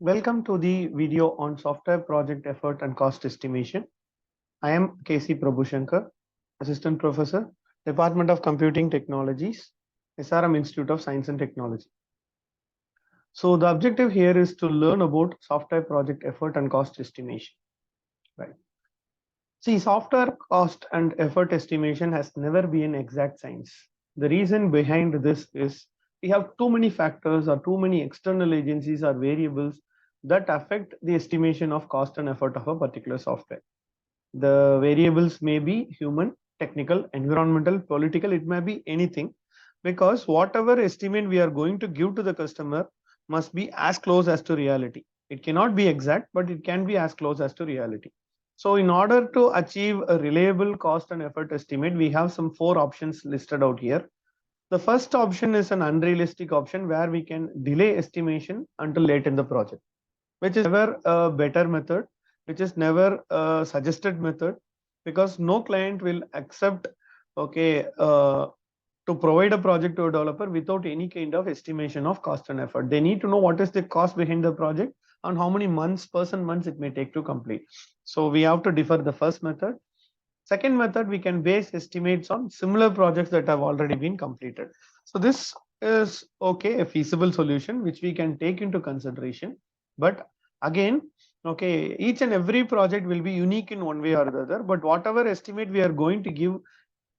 Welcome to the video on software project effort and cost estimation. I am KC Prabhushankar, Assistant Professor, Department of Computing Technologies, SRM Institute of Science and Technology. So the objective here is to learn about software project effort and cost estimation. Right. See, software cost and effort estimation has never been an exact science. The reason behind this is we have too many factors or too many external agencies or variables that affect the estimation of cost and effort of a particular software. The variables may be human, technical, environmental, political, it may be anything, because whatever estimate we are going to give to the customer must be as close as to reality. It cannot be exact, but it can be as close as to reality. So in order to achieve a reliable cost and effort estimate, we have some 4 options listed out here. The first option is an unrealistic option where we can delay estimation until late in the project, which is never a better method, which is never a suggested method, because no client will accept to provide a project to a developer without any kind of estimation of cost and effort. They need to know what is the cost behind the project and how many months, person months it may take to complete. So we have to defer the first method. Second method, we can base estimates on similar projects that have already been completed. So this is a feasible solution which we can take into consideration. But again, each and every project will be unique in one way or the other. But whatever estimate we are going to give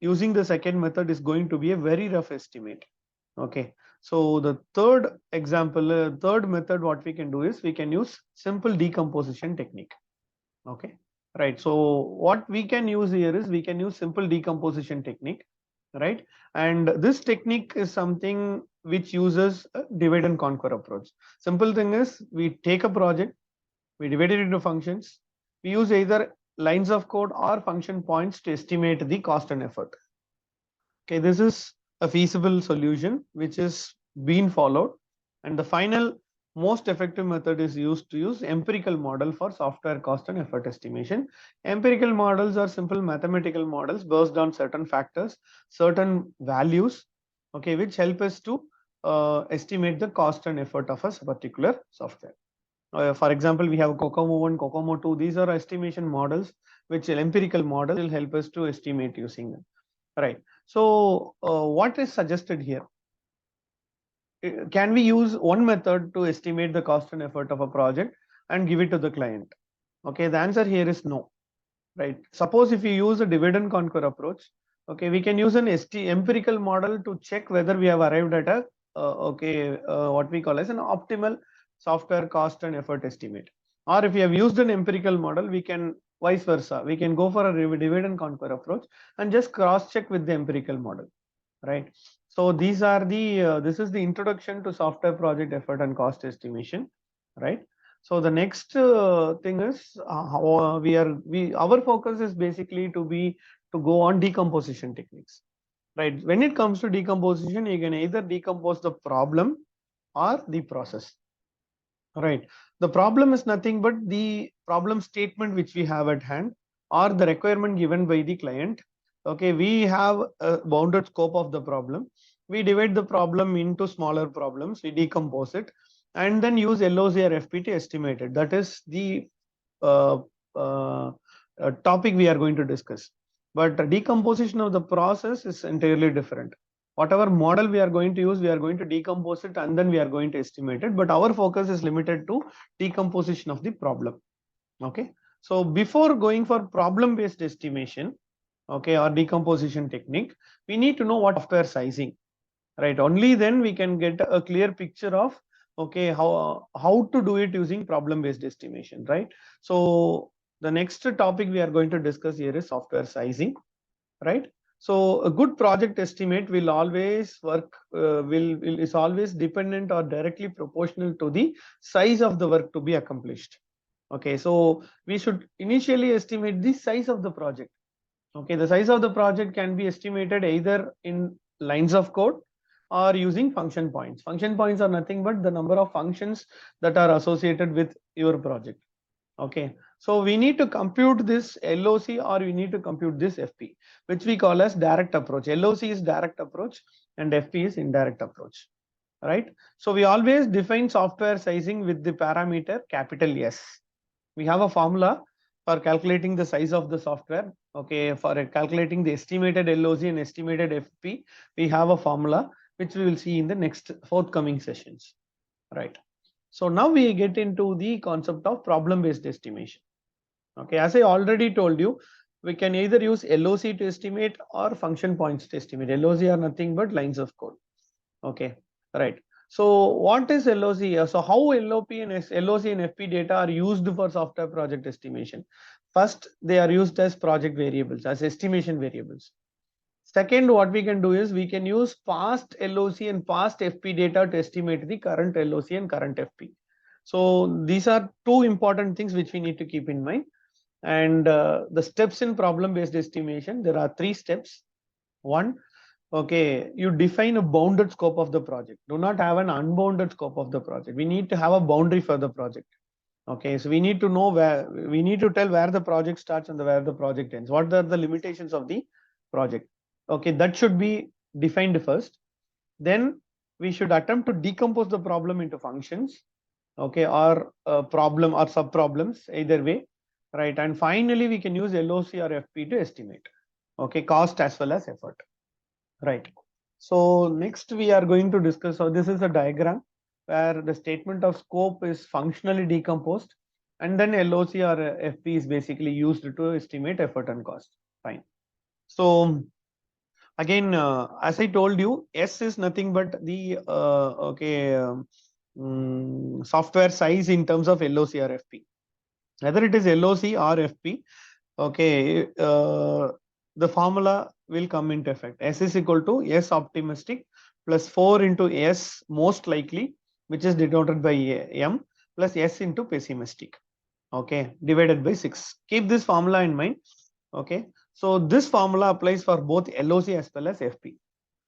using the second method is going to be a very rough estimate. So the third example, third method, what we can do is we can use simple decomposition technique. Right. So what we can use here is we can use simple decomposition technique, right? And this technique is something which uses a divide and conquer approach. Simple thing is we take a project, we divide it into functions, we use either lines of code or function points to estimate the cost and effort. Okay, this is a feasible solution which is being followed, and the final most effective method is used to use empirical model for software cost and effort estimation. Empirical models are simple mathematical models based on certain factors, certain values, which help us to estimate the cost and effort of a particular software. For example, we have COCOMO 1, COCOMO 2. These are estimation models, which empirical model will help us to estimate using them. Right. So what is suggested here? Can we use one method to estimate the cost and effort of a project and give it to the client? Okay, the answer here is no. Right. Suppose if you use a divide and conquer approach, we can use an empirical model to check whether we have arrived at a what we call as an optimal software cost and effort estimate. Or if you have used an empirical model, we can vice versa. We can go for a divide and conquer approach and just cross check with the empirical model, right? So these are the this is the introduction to software project effort and cost estimation, right? So the next thing is how our focus is basically to go on decomposition techniques, right? When it comes to decomposition, you can either decompose the problem or the process, right? The problem is nothing but the problem statement which we have at hand or the requirement given by the client. We have a bounded scope of the problem. We divide the problem into smaller problems, we decompose it, and then use LOC or FP to estimate it. That is the topic we are going to discuss. But the decomposition of the process is entirely different. Whatever model we are going to use, we are going to decompose it and then we are going to estimate it. But our focus is limited to decomposition of the problem. So before going for problem-based estimation, or decomposition technique, we need to know what software sizing, right? Only then we can get a clear picture of how to do it using problem-based estimation, right? So the next topic we are going to discuss here is software sizing, right? So a good project estimate will always work, is always dependent or directly proportional to the size of the work to be accomplished. So we should initially estimate the size of the project. The size of the project can be estimated either in lines of code or using function points. Function points are nothing but the number of functions that are associated with your project. So we need to compute this LOC or we need to compute this FP, which we call as direct approach. LOC is direct approach and FP is indirect approach. right? So we always define software sizing with the parameter capital S. We have a formula for calculating the size of the software. Okay, for calculating the estimated LOC and estimated FP, we have a formula which we will see in the next forthcoming sessions, right? So now we get into the concept of problem-based estimation. Okay, as I already told you, we can either use LOC to estimate or function points to estimate. LOC are nothing but lines of code. Okay, right. So what is LOC? So how LOP and LOC and FP data are used for software project estimation? First, they are used as project variables, as estimation variables. Second, what we can do is we can use past LOC and past FP data to estimate the current LOC and current FP. So these are two important things which we need to keep in mind. And the steps in problem-based estimation, there are 3 steps. One, okay, you define a bounded scope of the project. Do not have an unbounded scope of the project. We need to have a boundary for the project. Okay, so we need to know where, we need to tell where the project starts and where the project ends. What are the limitations of the project? Okay, that should be defined first. Then we should attempt to decompose the problem into functions, okay, or problem or sub problems, either way, right? And finally, we can use LOC or FP to estimate, okay, cost as well as effort, right? So next we are going to discuss. So this is a diagram where the statement of scope is functionally decomposed, and then LOC or FP is basically used to estimate effort and cost. Fine. So again, as I told you, S is nothing but the software size in terms of LOC or FP. Whether it is LOC or FP, okay, the formula will come into effect. S is equal to S optimistic plus 4 into S most likely, which is denoted by M, plus S into pessimistic, okay, divided by 6. Keep this formula in mind. Okay, so this formula applies for both LOC as well as FP.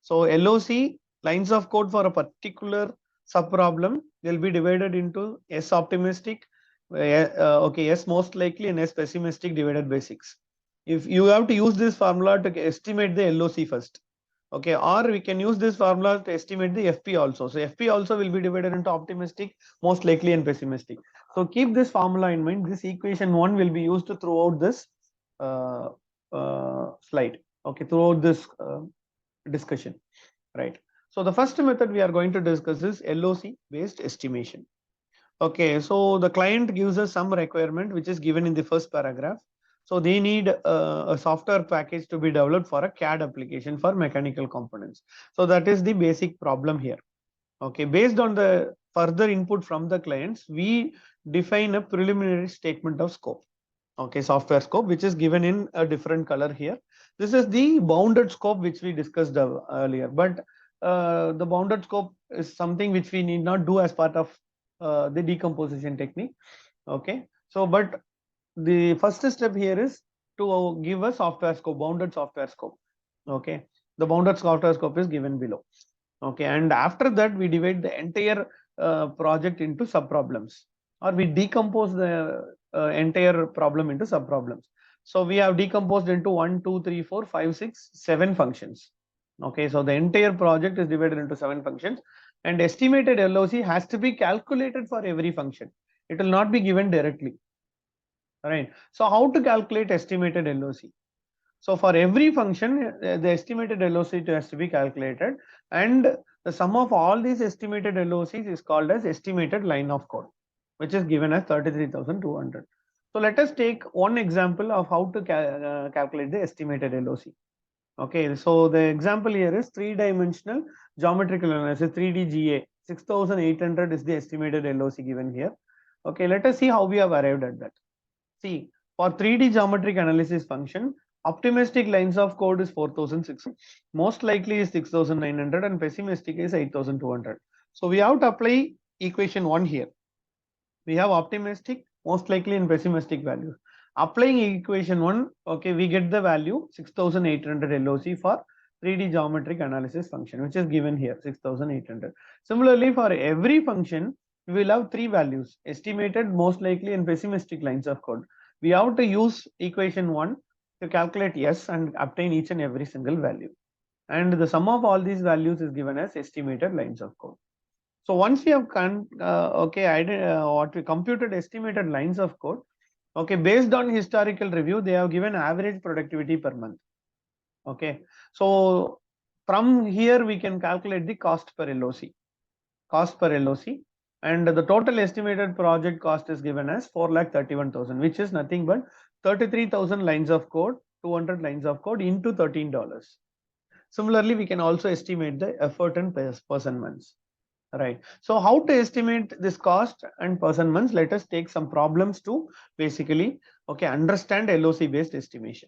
So LOC, lines of code for a particular sub problem, will be divided into S optimistic, okay, S most likely, and S pessimistic divided by 6. If you have to use this formula to estimate the LOC first, okay, or we can use this formula to estimate the FP also. So FP also will be divided into optimistic, most likely, and pessimistic. So keep this formula in mind. This equation 1 will be used throughout this slide, okay, throughout this discussion, right? So the first method we are going to discuss is LOC based estimation. Okay, so the client gives us some requirement which is given in the first paragraph. So they need a software package to be developed for a CAD application for mechanical components. So that is the basic problem here. Okay, based on the further input from the clients, we define a preliminary statement of scope. Okay, software scope, which is given in a different color here. This is the bounded scope which we discussed earlier, but the bounded scope is something which we need not do as part of the decomposition technique. Okay, so but the first step here is to give a software scope, bounded software scope. Okay, the bounded software scope is given below. Okay, and after that we divide the entire project into sub problems, or we decompose the entire problem into sub problems. So we have decomposed into 1, 2, 3, 4, 5, 6, 7 functions. Okay, so the entire project is divided into 7 functions, and estimated LOC has to be calculated for every function. It will not be given directly. All right. So how to calculate estimated LOC? So for every function, the estimated LOC has to be calculated, and the sum of all these estimated LOCs is called as estimated line of code, which is given as 33,200. So let us take one example of how to calculate the estimated LOC. Okay, so the example here is 3-dimensional geometrical analysis, 3D GA. 6,800 is the estimated LOC given here. Okay, let us see how we have arrived at that. See, for 3D geometric analysis function, optimistic lines of code is 4,600, most likely is 6,900, and pessimistic is 8,200. So we have to apply equation 1 here. We have optimistic, most likely, and pessimistic values. Applying equation 1, okay, we get the value 6,800 LOC for 3D geometric analysis function, which is given here, 6,800. Similarly, for every function, we will have 3 values: estimated, most likely, and pessimistic lines of code. We have to use equation 1 to calculate S and obtain each and every single value. And the sum of all these values is given as estimated lines of code. So once we have what we computed estimated lines of code, okay, based on historical review, they have given average productivity per month. Okay, so from here we can calculate the cost per LOC, and the total estimated project cost is given as 4,31,000, which is nothing but 33,000 lines of code, 200 lines of code into $13. Similarly, we can also estimate the effort in person months. Right. So how to estimate this cost and person months? Let us take some problems to basically, okay, understand LOC based estimation.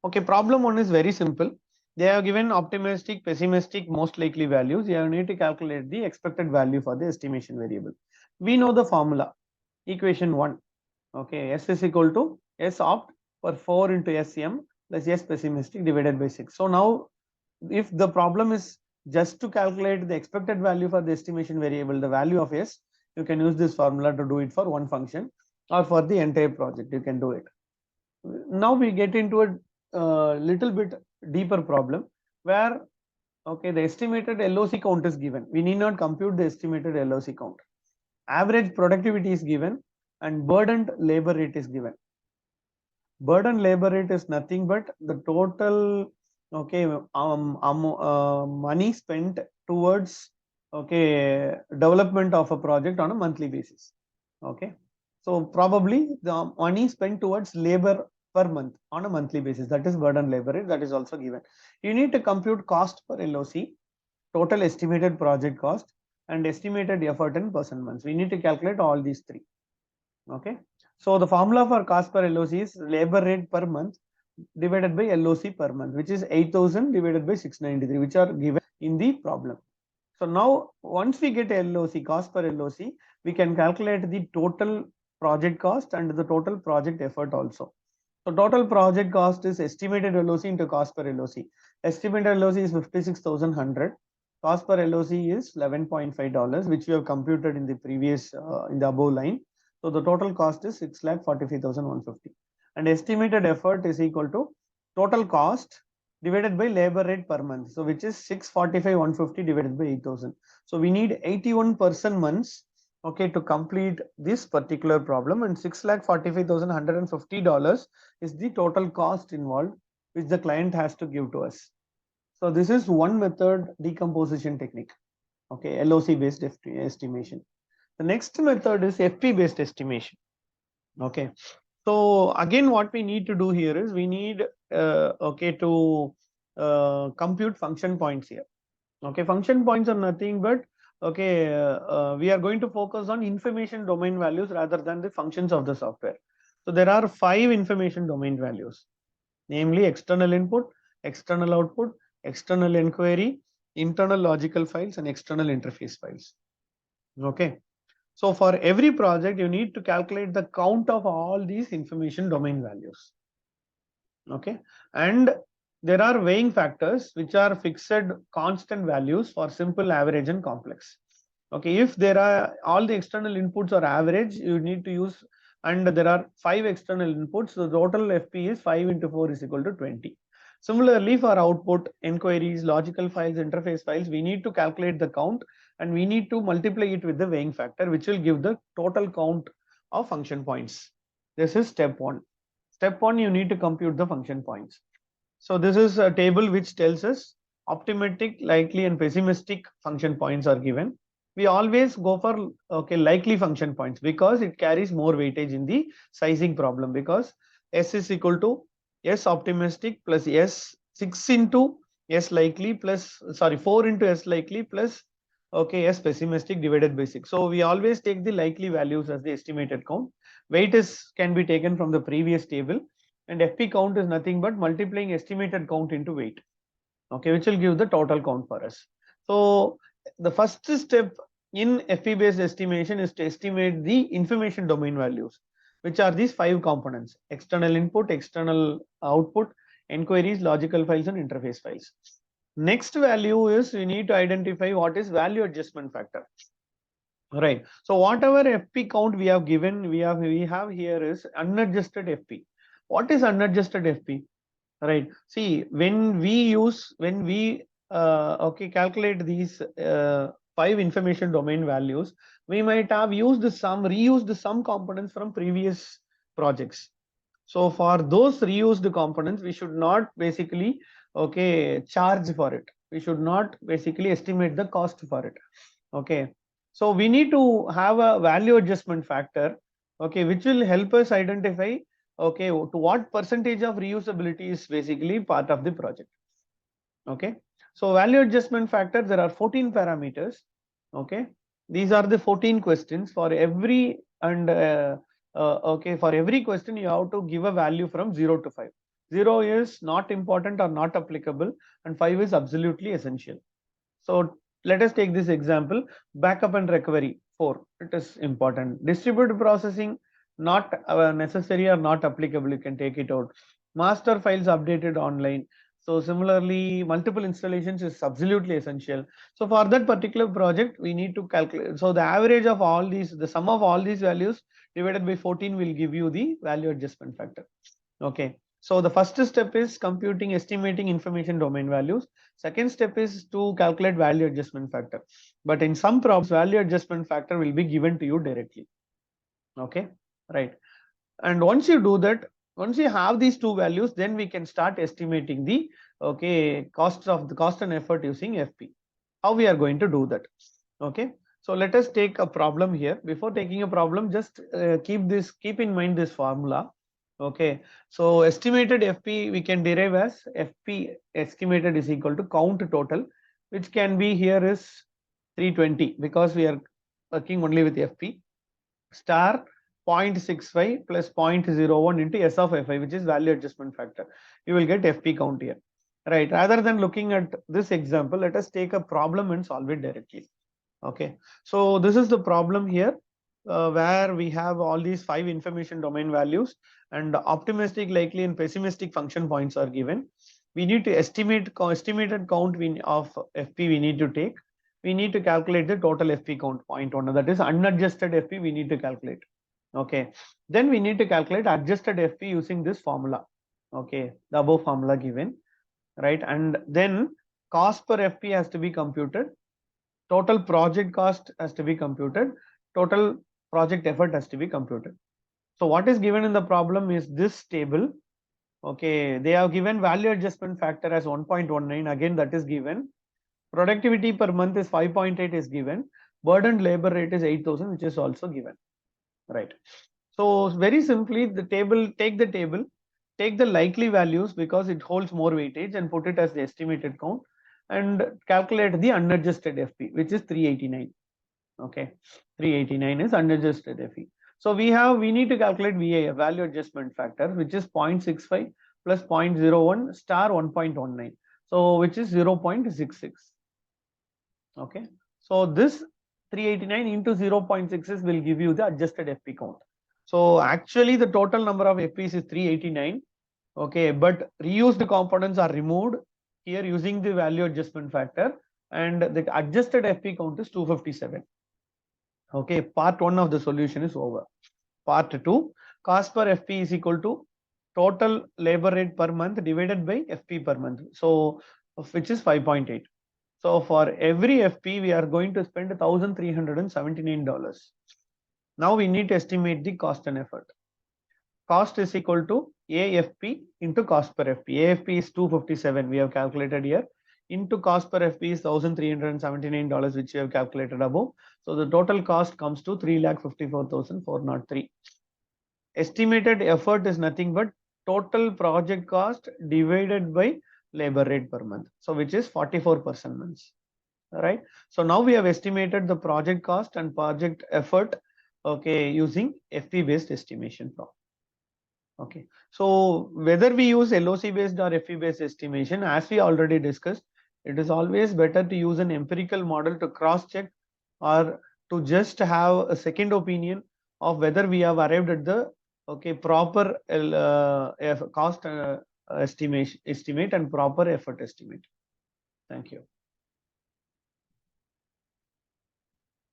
Okay, problem one is very simple. They have given optimistic, pessimistic, most likely values. You need to calculate the expected value for the estimation variable. We know the formula, equation one. Okay, S is equal to S opt for 4 into SM plus S pessimistic divided by 6. So now, if the problem is just to calculate the expected value for the estimation variable, the value of S, you can use this formula to do it for one function, or for the entire project, you can do it. Now we get into a little bit deeper problem where, okay, the estimated LOC count is given. We need not compute the estimated LOC count. Average productivity is given and burdened labor rate is given. Burden labor rate is nothing but the total, okay, money spent towards, okay, development of a project on a monthly basis. Okay, so probably the money spent towards labor per month on a monthly basis, that is burden labor rate, that is also given. You need to compute cost per LOC, total estimated project cost, and estimated effort in person months. We need to calculate all these three. Okay, so the formula for cost per LOC is labor rate per month divided by LOC per month, which is 8,000 divided by 693, which are given in the problem. So now once we get LOC, cost per LOC, we can calculate the total project cost and the total project effort also. So total project cost is estimated LOC into cost per LOC. Estimated LOC is 56,100. Cost per LOC is $11.5, which we have computed in the previous in the above line. So the total cost is 6,45,150. And estimated effort is equal to total cost divided by labor rate per month. So which is 645,150 divided by 8,000. So we need 81 person months, okay, to complete this particular problem, and $6,45,150 is the total cost involved, which the client has to give to us. So this is one method, decomposition technique. Okay, LOC based estimation. The next method is FP based estimation. Okay, so again, what we need to do here is we need okay, to compute function points here. Okay, function points are nothing but, okay, we are going to focus on information domain values rather than the functions of the software. So there are 5 information domain values, namely external input, external output, external inquiry, internal logical files, and external interface files. Okay, so for every project, you need to calculate the count of all these information domain values. Okay, and there are weighing factors which are fixed constant values for simple, average, and complex. Okay, if there are all the external inputs are average, you need to use, and there are 5 external inputs, so the total FP is 5 into 4 is equal to 20. Similarly, for output, inquiries, logical files, interface files, we need to calculate the count and we need to multiply it with the weighing factor, which will give the total count of function points. This is step 1. Step 1, you need to compute the function points. So this is a table which tells us optimistic, likely, and pessimistic function points are given. We always go for, okay, likely function points because it carries more weightage in the sizing problem, because S is equal to S optimistic plus S 6 into S likely plus, sorry, 4 into S likely plus, okay, S pessimistic divided by 6. So we always take the likely values as the estimated count. Weight can be taken from the previous table, and FP count is nothing but multiplying estimated count into weight, okay, which will give the total count for us. So the first step in FP based estimation is to estimate the information domain values, which are these 5 components: external input, external output, inquiries, logical files, and interface files. Next value is we need to identify what is value adjustment factor. Right. So whatever FP count we have given, we have here is unadjusted FP. What is unadjusted FP? Right. See, when we okay, calculate these 5 information domain values, we might have reused some components from previous projects. So for those reused components, we should not basically charge for it. We should not basically estimate the cost for it. Okay. So we need to have a value adjustment factor, which will help us identify to what percentage of reusability is basically part of the project. Okay. So value adjustment factor, there are 14 parameters. Okay. These are the 14 questions for every for every question you have to give a value from 0 to 5. 0 is not important or not applicable, and 5 is absolutely essential. So let us take this example, backup and recovery 4, it is important. Distributed processing, not necessary or not applicable, you can take it out. Master files updated online. So similarly, multiple installations is absolutely essential. So for that particular project, we need to calculate. So the average of all these, the sum of all these values divided by 14 will give you the value adjustment factor. Okay. So the first step is estimating information domain values. Second step is to calculate value adjustment factor. But in some problems, value adjustment factor will be given to you directly. Okay, right. And once you do that, once you have these two values, then we can start estimating the cost and effort using FP. How we are going to do that? Okay. So let us take a problem here. Before taking a problem, just keep in mind this formula. Okay, so estimated FP we can derive as FP estimated is equal to count total, which can be here is 320 because we are working only with FP star 0.65 plus 0.01 into S of FI, which is value adjustment factor. You will get FP count here, right? Rather than looking at this example, let us take a problem and solve it directly. Okay, so this is the problem here. Where we have all these 5 information domain values and optimistic, likely and pessimistic function points are given. We need to estimated count of FP we need to take. We need to calculate the total FP count 0.1, that is unadjusted FP we need to calculate. Okay, then we need to calculate adjusted FP using this formula. Okay, the above formula given, right? And then cost per FP has to be computed. Total project cost has to be computed. Total project effort has to be computed. So what is given in the problem is this table. Okay, they have given value adjustment factor as 1.19, again that is given. Productivity per month is 5.8 is given. Burdened labor rate is 8,000, which is also given, right? So very simply, take the likely values because it holds more weightage and put it as the estimated count and calculate the unadjusted FP, which is 389. Okay, 389 is unadjusted FE. So we need to calculate VAF, value adjustment factor, which is 0.65 plus 0.01 star 1.19. So which is 0.66. Okay, so this 389 into 0.66 will give you the adjusted FP count. So actually the total number of FPs is 389. Okay, but reused components are removed here using the value adjustment factor, and the adjusted FP count is 257. Okay, part 1 of the solution is over. Part 2, cost per FP is equal to total labor rate per month divided by FP per month. So which is 5.8. So for every FP, we are going to spend $1,379. Now we need to estimate the cost and effort. Cost is equal to AFP into cost per FP. AFP is 257, we have calculated here, into cost per FP is $1,379, which we have calculated above. So the total cost comes to 3,54,403. Estimated effort is nothing but total project cost divided by labor rate per month, so which is 44 months. All right. So now we have estimated the project cost and project effort, okay, using FP based estimation problem. Okay, so whether we use LOC based or FP based estimation, as we already discussed, it is always better to use an empirical model to cross check or to just have a second opinion of whether we have arrived at the proper cost estimate and proper effort estimate. Thank you.